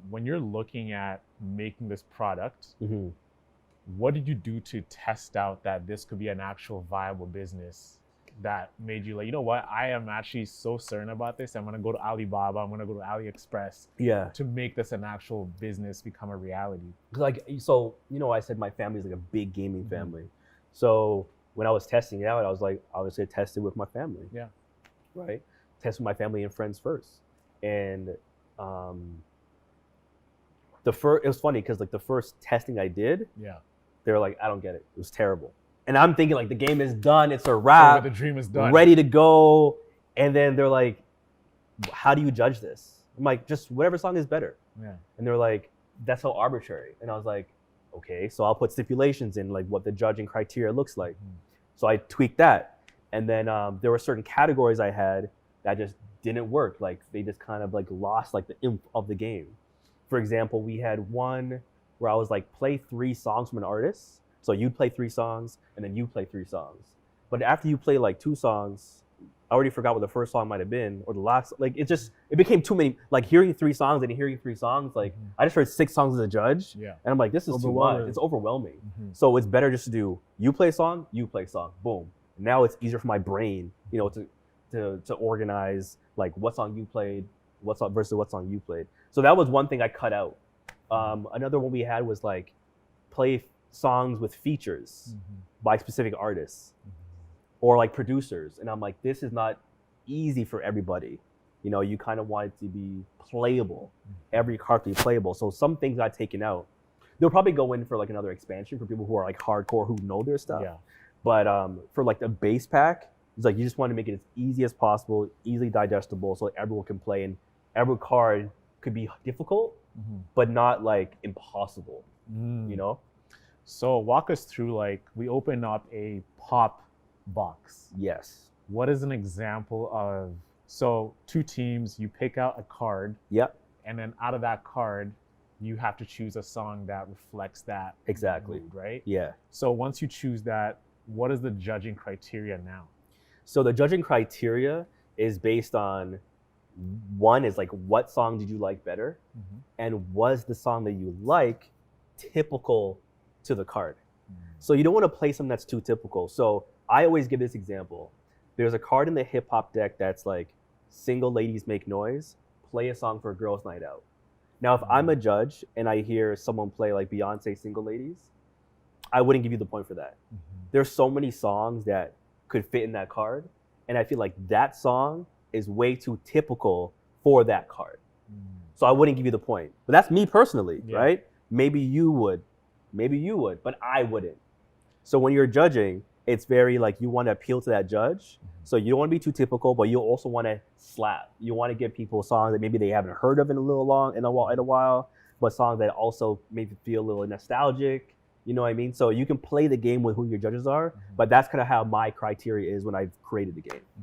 when you're looking at making this product, Mm-hmm. what did you do to test out that this could be an actual viable business that made you like, you know what, I am actually so certain about this. I'm going to go to Alibaba, I'm going to go to AliExpress Yeah. to make this an actual business become a reality. Like, so, I said my family is like a big gaming family. So when I was testing it out, I was like, obviously test it with my family. Yeah. Right? Test with my family and friends first. And it was funny because like the first testing I did, Yeah. they were like, I don't get it. It was terrible. And I'm thinking like the game is done. It's a wrap. The dream is done. Ready to go. And then they're like, how do you judge this? I'm like, just whatever song is better. Yeah. And they're like, that's so arbitrary. And I was like, okay, so I'll put stipulations in like what the judging criteria looks like. So I tweaked that. And then there were certain categories I had that just didn't work. Like they just kind of like lost like the imp of the game. For example, we had one where I was like, play 3 songs from an artist. So you play 3 songs and then you play 3 songs. But after you play like 2 songs, I already forgot what the first song might have been or the last, like it became too many, like hearing 3 songs and hearing 3 songs, like I just heard 6 songs as a judge. Yeah. And I'm like, this is too much. It's overwhelming. So it's better just to do, you play song, boom. Now it's easier for my brain, to organize like what song you played, what song versus what song you played. So that was one thing I cut out. Another one we had was like play songs with features by specific artists or like producers. And I'm like, this is not easy for everybody. You kind of want it to be playable. Every card to be playable. So some things got taken out. They'll probably go in for like another expansion for people who are like hardcore, who know their stuff. Yeah. But for like the base pack, it's like you just want to make it as easy as possible, easily digestible, so everyone can play. And every card could be difficult, but not like impossible. So walk us through, like, we open up a pop box. Yes. What is an example of, so 2 teams, you pick out a card. Yep. And then out of that card, you have to choose a song that reflects that. Exactly. mood, right? Yeah. So once you choose that, what is the judging criteria now? So the judging criteria is based on, one is like, what song did you like better? And was the song that you like typical to the card? So you don't want to play something that's too typical. So I always give this example. There's a card in the hip hop deck that's like, single ladies make noise, play a song for a girls' night out. Now, if I'm a judge and I hear someone play like Beyonce Single Ladies, I wouldn't give you the point for that. There's so many songs that could fit in that card. And I feel like that song is way too typical for that card. So I wouldn't give you the point. But that's me personally, right? Maybe you would, but I wouldn't. So when you're judging, it's very like you want to appeal to that judge. So you don't want to be too typical, but you also want to slap. You want to give people songs that maybe they haven't heard of in a while, but songs that also maybe feel a little nostalgic. You know what I mean? So you can play the game with who your judges are, but that's kind of how my criteria is when I've created the game.